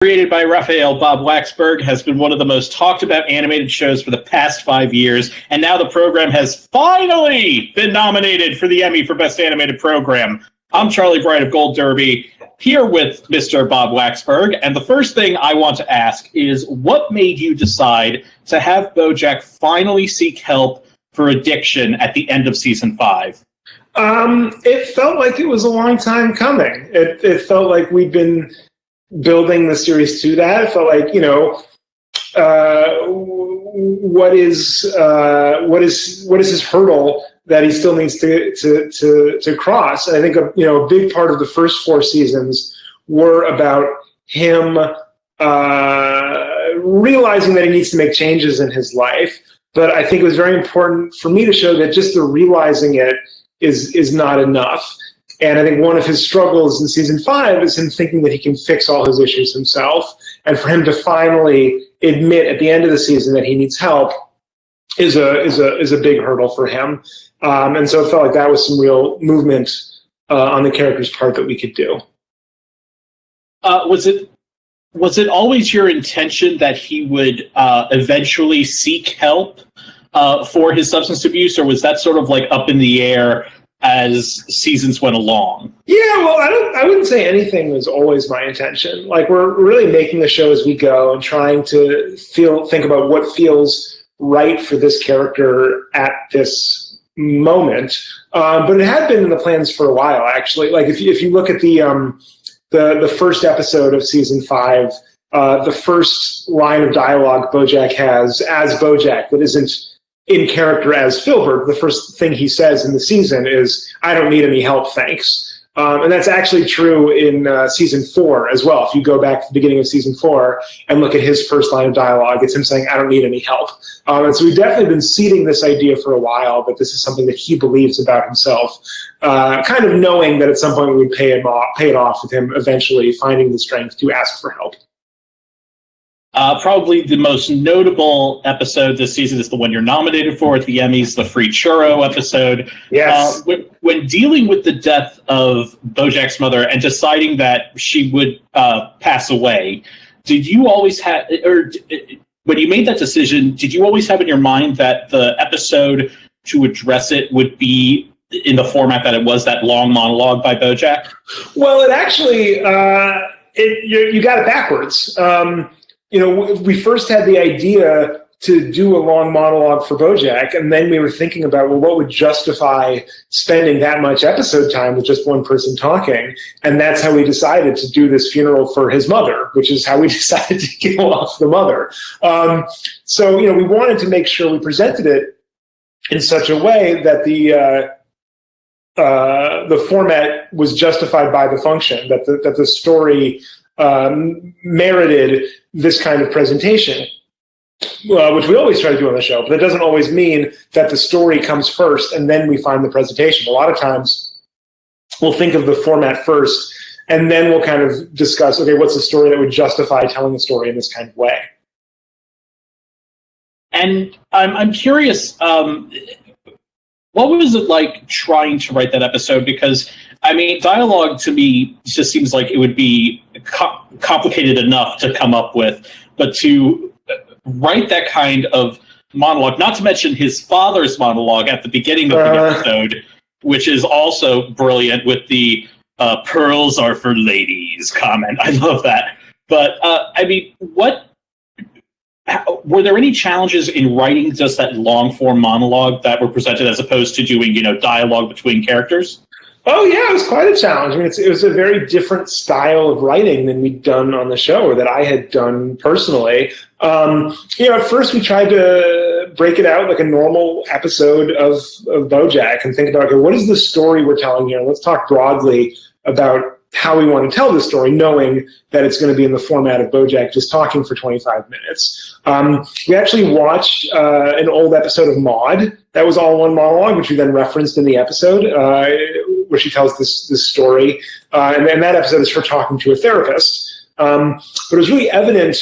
Created by Raphael Bob-Waksberg, has been one of the most talked about animated shows for the past 5 years, and now the program has finally been nominated for the Emmy for Best Animated Program. I'm Charlie Bright of Gold Derby, here with Mr. Bob-Waksberg, and the first thing I want to ask is, what made you decide to have BoJack finally seek help for addiction at the end of season 5? It felt like it was a long time coming. It felt like we'd been building the series to that. It felt like, what is his hurdle that he still needs to cross? And I think a big part of the first 4 seasons were about him realizing that he needs to make changes in his life. But I think it was very important for me to show that just the realizing it is not enough. And I think one of his struggles in season 5 is him thinking that he can fix all his issues himself. And for him to finally admit at the end of the season that he needs help is a big hurdle for him. And so it felt like that was some real movement on the character's part that we could do. Was it always your intention that he would eventually seek help for his substance abuse, or was that sort of like up in the air as seasons went along? Yeah, well, I wouldn't say anything was always my intention. Like, we're really making the show as we go and trying to think about what feels right for this character at this moment. But it had been in the plans for a while, actually. Like, if you look at the first episode of season 5, the first line of dialogue BoJack has as BoJack that isn't in character as Filbert, the first thing he says in the season is, "I don't need any help, thanks." And that's actually true in season 4 as well. If you go back to the beginning of season 4 and look at his first line of dialogue, it's him saying, "I don't need any help." And so we've definitely been seeding this idea for a while that this is something that he believes about himself, kind of knowing that at some point we would pay it off with him eventually finding the strength to ask for help. Probably the most notable episode this season is the one you're nominated for at the Emmys, the Free Churro episode. Yes. When dealing with the death of BoJack's mother and deciding that she would pass away, did you always have, or when you made that decision, did you always have in your mind that the episode to address it would be in the format that it was, that long monologue by BoJack? Well, it actually, you got it backwards. We first had the idea to do a long monologue for BoJack, and then we were thinking about, well, what would justify spending that much episode time with just one person talking? And that's how we decided to do this funeral for his mother, which is how we decided to kill off the mother. So we wanted to make sure we presented it in such a way that the format was justified by the function, that the story merited this kind of presentation, which we always try to do on the show, but it doesn't always mean that the story comes first and then we find the presentation. A lot of times we'll think of the format first and then we'll kind of discuss, okay, what's the story that would justify telling the story in this kind of way? And I'm curious, what was it like trying to write that episode? Because, I mean, dialogue to me just seems like it would be complicated enough to come up with, but to write that kind of monologue, not to mention his father's monologue at the beginning of the episode, which is also brilliant with the pearls are for ladies comment. I love that. But, I mean, were there any challenges in writing just that long-form monologue that were presented as opposed to doing, dialogue between characters? Oh, yeah, it was quite a challenge. I mean, it was a very different style of writing than we'd done on the show, or that I had done personally. At first we tried to break it out like a normal episode of BoJack and think about, okay, what is the story we're telling here? Let's talk broadly about how we want to tell the story, knowing that it's going to be in the format of BoJack just talking for 25 minutes. We actually watched an old episode of Maude that was all one monologue, which we then referenced in the episode, where she tells this story. And that episode is her talking to a therapist. But it was really evident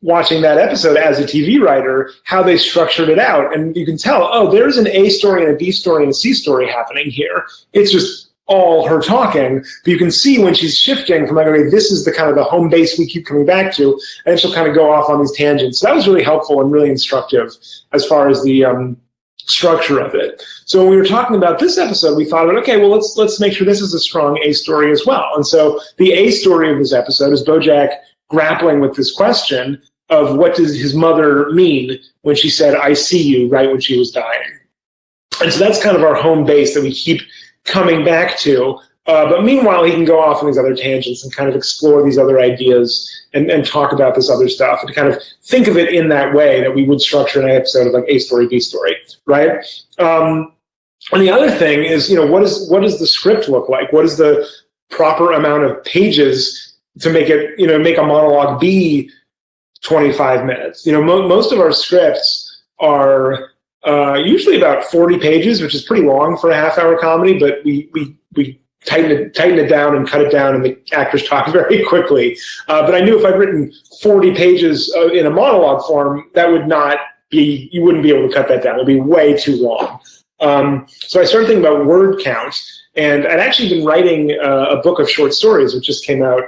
watching that episode as a TV writer how they structured it out. And you can tell, oh, there's an A story and a B story and a C story happening here. It's just all her talking, but you can see when she's shifting from like, okay, this is the kind of the home base we keep coming back to, and then she'll kind of go off on these tangents. So that was really helpful and really instructive as far as the structure of it. So when we were talking about this episode, we thought, okay, well, let's make sure this is a strong A story as well. And so the A story of this episode is BoJack grappling with this question of what does his mother mean when she said, "I see you," right when she was dying. And so that's kind of our home base that we keep coming back to. But meanwhile, he can go off on these other tangents and kind of explore these other ideas and talk about this other stuff, and to kind of think of it in that way that we would structure an episode of like A story, B story, right? And the other thing is, what does the script look like? What is the proper amount of pages to make it, make a monologue be 25 minutes? Most of our scripts are usually about 40 pages, which is pretty long for a half-hour comedy, but we tighten it down and cut it down, and the actors talk very quickly. But I knew if I'd written 40 pages in a monologue form, that would not be, you wouldn't be able to cut that down. It would be way too long. So I started thinking about word count, and I'd actually been writing a book of short stories, which just came out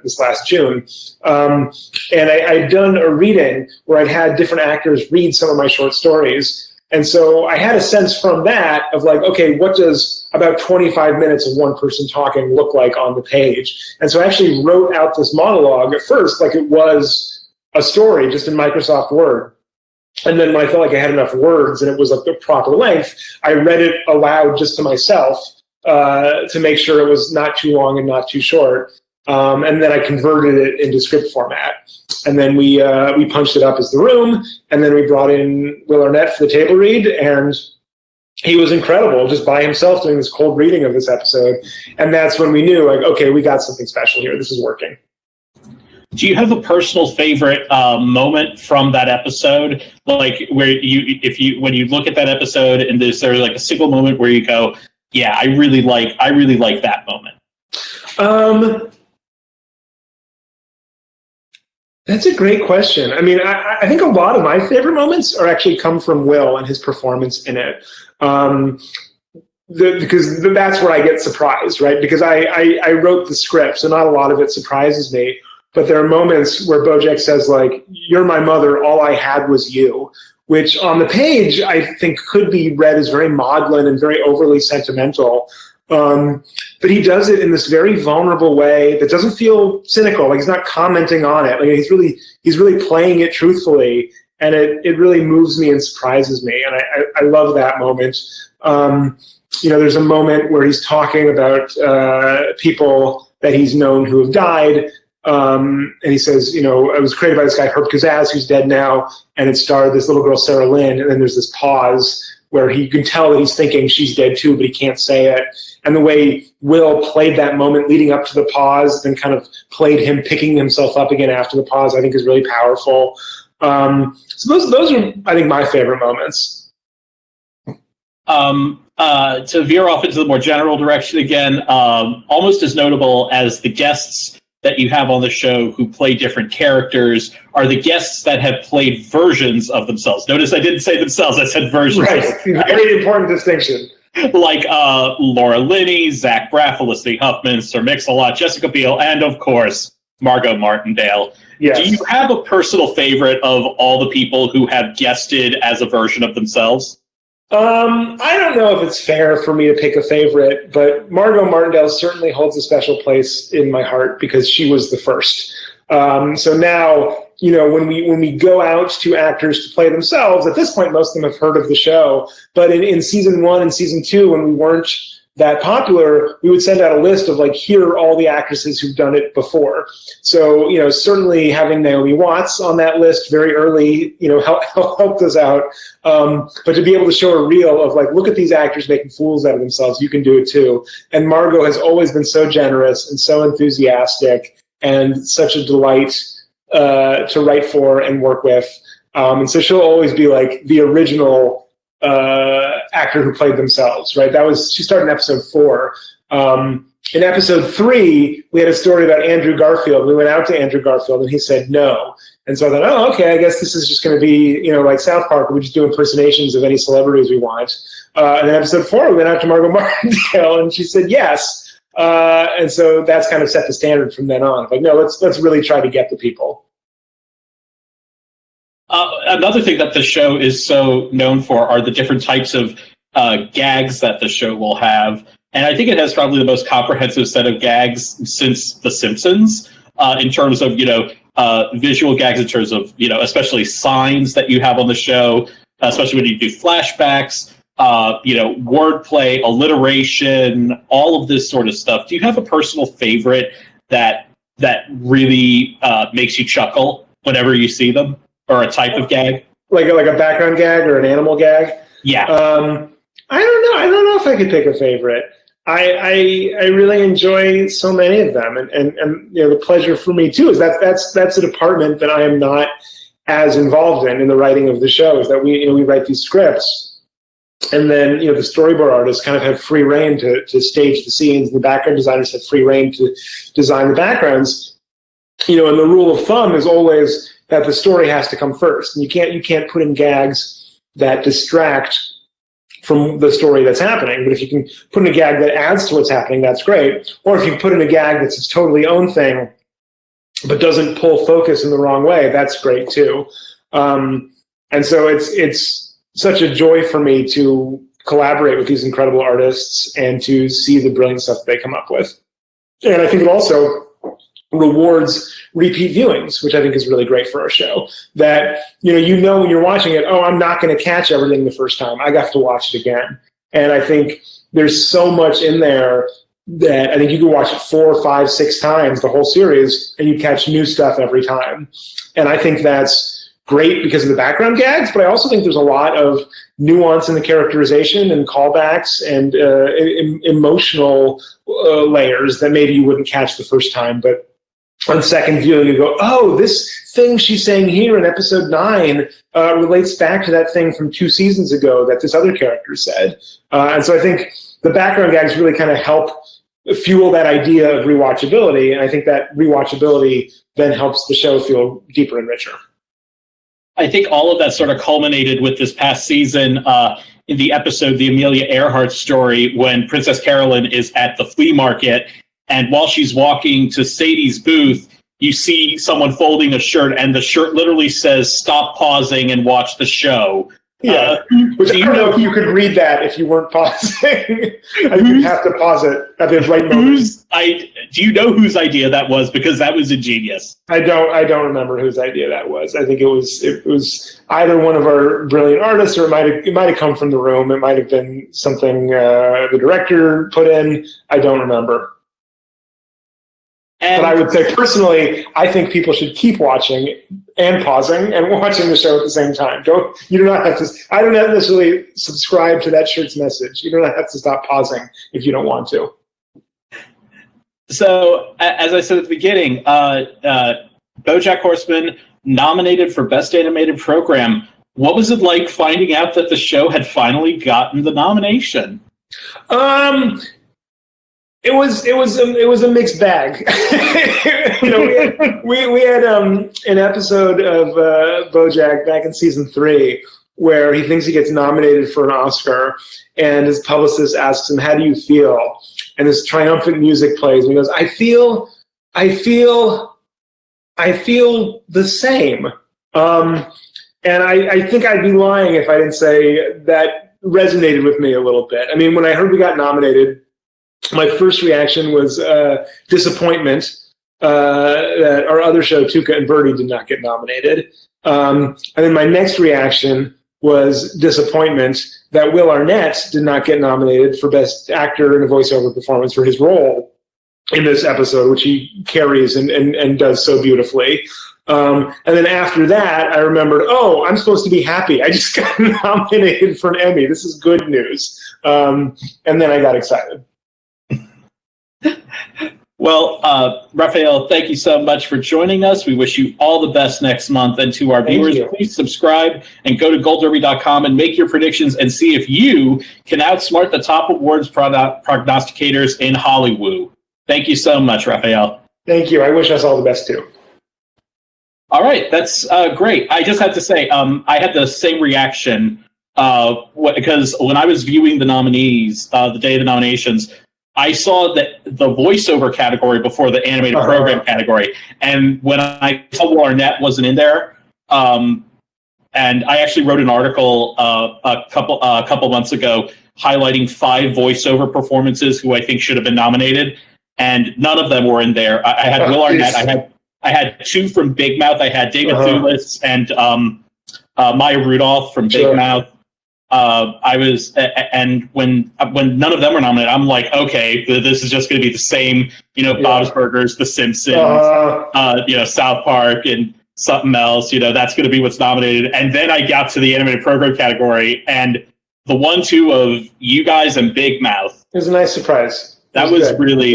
this last June. And I'd done a reading where I'd had different actors read some of my short stories. And so I had a sense from that of like, okay, what does about 25 minutes of one person talking look like on the page? And so I actually wrote out this monologue at first like it was a story just in Microsoft Word. And then when I felt like I had enough words and it was like the proper length, I read it aloud just to myself to make sure it was not too long and not too short. And then I converted it into script format. And then we punched it up as The Room, and then we brought in Will Arnett for the table read, and he was incredible just by himself doing this cold reading of this episode. And that's when we knew, like, okay, we got something special here. This is working. Do you have a personal favorite moment from that episode? Like where when you look at that episode and there's like a single moment where you go, yeah, I really like that moment. That's a great question. I mean, I think a lot of my favorite moments are actually come from Will and his performance in it. Because that's where I get surprised, right? Because I wrote the script, so not a lot of it surprises me. But there are moments where BoJack says, like, "You're my mother, all I had was you," which on the page I think could be read as very maudlin and very overly sentimental. But he does it in this very vulnerable way that doesn't feel cynical. Like he's not commenting on it. Like he's really playing it truthfully, and it really moves me and surprises me. And I love that moment. There's a moment where he's talking about people that he's known who have died. And he says, it was created by this guy, Herb Kazaz, who's dead now, and it starred this little girl, Sarah Lynn, and then there's this pause where you can tell that he's thinking she's dead too, but he can't say it. And the way Will played that moment leading up to the pause, then kind of played him picking himself up again after the pause, I think is really powerful. So those are, I think, my favorite moments. To veer off into the more general direction again, almost as notable as the guests that you have on the show who play different characters are the guests that have played versions of themselves. Notice I didn't say themselves, I said versions. Right, very important distinction. Like Laura Linney, Zach Braff, Felicity Huffman, Sir Mix-a-Lot, Jessica Biel, and of course, Margot Martindale. Yes. Do you have a personal favorite of all the people who have guested as a version of themselves? I don't know if it's fair for me to pick a favorite, but Margot Martindale certainly holds a special place in my heart because she was the first. So now, when we go out to actors to play themselves, at this point, most of them have heard of the show. But in season 1 and season 2, when we weren't that popular, we would send out a list of like, here are all the actresses who've done it before. So, certainly having Naomi Watts on that list very early, helped us out. But to be able to show a reel of like, look at these actors making fools out of themselves, you can do it too. And Margot has always been so generous and so enthusiastic and such a delight to write for and work with. And so she'll always be like the original actor who played themselves, right? She started in episode 4. in episode 3, we had a story about Andrew Garfield. We went out to Andrew Garfield, and he said no. And so I thought, oh, okay, I guess this is just going to be, like South Park. We just do impersonations of any celebrities we want. And then episode 4, we went out to Margot Martindale, and she said yes. And so that's kind of set the standard from then on. Like, no, let's really try to get the people. Another thing that the show is so known for are the different types of gags that the show will have. And I think it has probably the most comprehensive set of gags since The Simpsons, in terms of, visual gags, in terms of, especially signs that you have on the show, especially when you do flashbacks, wordplay, alliteration, all of this sort of stuff. Do you have a personal favorite that really makes you chuckle whenever you see them, or a type of gag? Like a background gag or an animal gag? Yeah. I don't know if I could pick a favorite. I really enjoy so many of them, and the pleasure for me too is that's a department that I am not as involved in the writing of the show. Is that we write these scripts, and then the storyboard artists kind of have free reign to stage the scenes. The background designers have free reign to design the backgrounds. And the rule of thumb is always that the story has to come first, and you can't put in gags that distract from the story that's happening. But if you can put in a gag that adds to what's happening, that's great. Or if you put in a gag that's its totally own thing, but doesn't pull focus in the wrong way, that's great too. And so it's such a joy for me to collaborate with these incredible artists and to see the brilliant stuff they come up with. And I think it also rewards repeat viewings, which I think is really great for our show. That when you're watching it, I'm not going to catch everything the first time. I got to watch it again. And I think there's so much in there that I think you can watch it 4, 5, 6 times, the whole series, and you catch new stuff every time. And I think that's great because of the background gags, but I also think there's a lot of nuance in the characterization and callbacks and emotional layers that maybe you wouldn't catch the first time, but on second viewing, you go, oh, this thing she's saying here in episode 9 relates back to that thing from 2 seasons ago that this other character said. And so I think the background gags really kind of help fuel that idea of rewatchability. And I think that rewatchability then helps the show feel deeper and richer. I think all of that sort of culminated with this past season in the episode, The Amelia Earhart Story, when Princess Carolyn is at the flea market. And while she's walking to Sadie's booth, you see someone folding a shirt, and the shirt literally says, "Stop pausing and watch the show." Yeah, which I don't know if you could read that if you weren't pausing. I think you'd have to pause it at the right moment. Do you know whose idea that was? Because that was ingenious. I don't remember whose idea that was. I think it was either one of our brilliant artists, or it might have come from the room. It might have been something the director put in. I don't remember. But I would say personally, I think people should keep watching and pausing and watching the show at the same time. You do not have to. I don't necessarily subscribe to that shirt's message. You don't have to stop pausing if you don't want to. So, as I said at the beginning, BoJack Horseman nominated for Best Animated Program. What was it like finding out that the show had finally gotten the nomination? It was a mixed bag. we had an episode of BoJack back in season 3 where he thinks he gets nominated for an Oscar, and his publicist asks him, "How do you feel?" And this triumphant music plays, and he goes, "I feel the same." And I think I'd be lying if I didn't say that resonated with me a little bit. I mean, when I heard we got nominated, my first reaction was disappointment that our other show, Tuca and Birdie, did not get nominated. And then my next reaction was disappointment that Will Arnett did not get nominated for Best Actor in a Voiceover Performance for his role in this episode, which he carries and does so beautifully. And then after that, I remembered, I'm supposed to be happy. I just got nominated for an Emmy. This is good news. And then I got excited. Well, Raphael, thank you so much for joining us. We wish you all the best next month. And to our viewers, please subscribe and go to goldderby.com and make your predictions and see if you can outsmart the top awards prognosticators in Hollywood. Thank you so much, Raphael. Thank you. I wish us all the best too. All right, that's great. I just have to say, I had the same reaction because when I was viewing the nominees, the day of the nominations, I saw that the voiceover category before the animated program category, and when I saw Will Arnett wasn't in there, and I actually wrote an article a couple months ago highlighting 5 voiceover performances who I think should have been nominated, and none of them were in there. I had Will Arnett. I had 2 from Big Mouth. I had David Thewlis and Maya Rudolph from Big Mouth. And when none of them were nominated, I'm like, okay, this is just going to be the same, Bob's Burgers, The Simpsons, South Park, and something else. That's going to be what's nominated. And then I got to the animated program category, and the 1-2 of you guys and Big Mouth. It was a nice surprise. That was really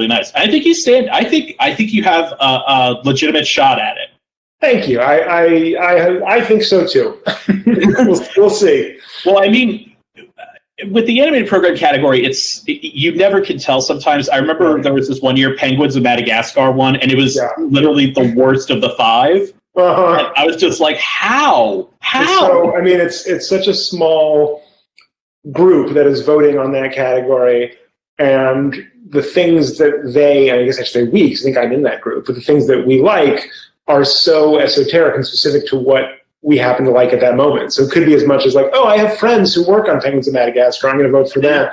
nice. I think you stand. I think you have a legitimate shot at it. Thank you. I think so too. we'll see. Well, I mean, with the animated program category, you never can tell. Sometimes I remember there was this one year Penguins of Madagascar one, and it was literally the worst of the 5. And I was just like, how? So I mean, it's such a small group that is voting on that category. And the things that I guess I should say we, because I think I'm in that group, but the things that we like are so esoteric and specific to what we happen to like at that moment. So it could be as much as like, oh, I have friends who work on Penguins of Madagascar, I'm going to vote for them.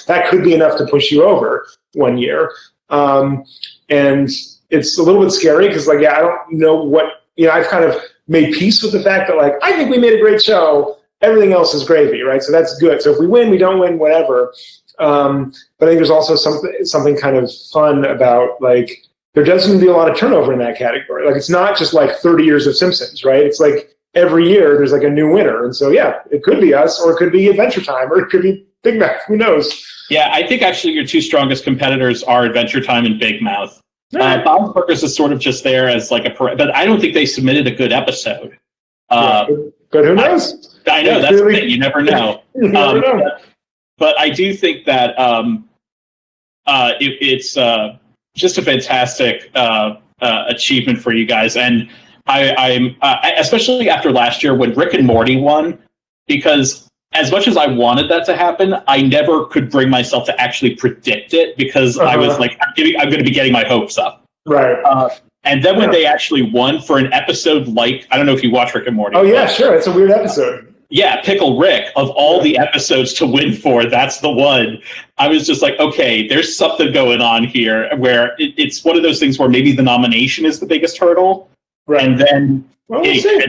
That could be enough to push you over one year. And it's a little bit scary because I don't know what, I've kind of made peace with the fact that I think we made a great show. Everything else is gravy, right? So that's good. So if we win, we don't win, whatever. But I think there's also something kind of fun about there does seem to be a lot of turnover in that category. It's not just 30 years of Simpsons, right? It's every year there's a new winner. And so, it could be us, or it could be Adventure Time, or it could be Big Mouth. Who knows? Yeah, I think actually your 2 strongest competitors are Adventure Time and Big Mouth. Bob's Burgers is sort of just there as but I don't think they submitted a good episode. But who knows? I know, that's the thing. You never know. You never know. But I do think that it's just a fantastic achievement for you guys, and I'm especially after last year when Rick and Morty won, because as much as I wanted that to happen, I never could bring myself to actually predict it because I was like, I'm going to be getting my hopes up. Right. And then when they actually won for an episode I don't know if you watch Rick and Morty. Oh yeah, sure. It's a weird episode. Yeah, Pickle Rick, of all the episodes to win for, that's the one. I was just like, okay, there's something going on here where it's one of those things where maybe the nomination is the biggest hurdle. Right. And then, we'll see.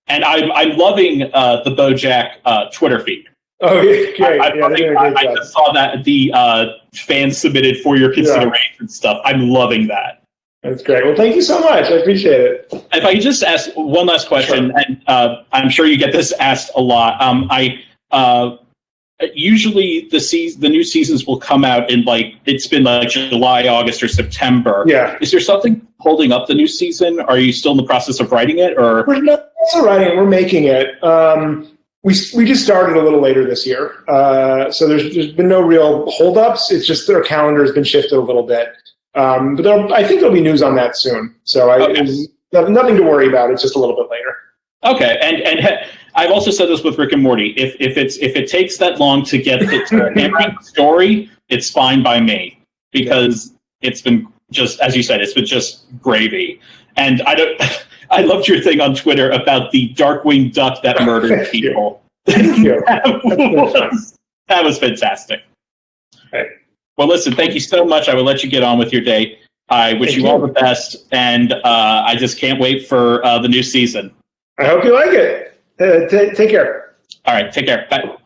And I'm loving the BoJack Twitter feed. Oh, yeah, great. I just saw that the fans submitted for your consideration stuff. I'm loving that. That's great. Well, thank you so much. I appreciate it. If I could just ask one last question, and I'm sure you get this asked a lot. Usually the new seasons will come out in it's been July, August, or September. Yeah. Is there something holding up the new season? Are you still in the process of writing it, or? We're not also writing it. We're making it. We just started a little later this year, so there's been no real holdups. It's just their calendar has been shifted a little bit. But I think there'll be news on that soon. So nothing to worry about. It's just a little bit later. Okay, and I've also said this with Rick and Morty. If it takes that long to get the story, it's fine by me because it's been just, as you said, it's been just gravy. And I loved your thing on Twitter about the Darkwing Duck that murdered people. Thank you. That was fantastic. Right. Well, listen, thank you so much. I will let you get on with your day. I wish you all the best, and I just can't wait for the new season. I hope you like it. Take care. All right, take care. Bye.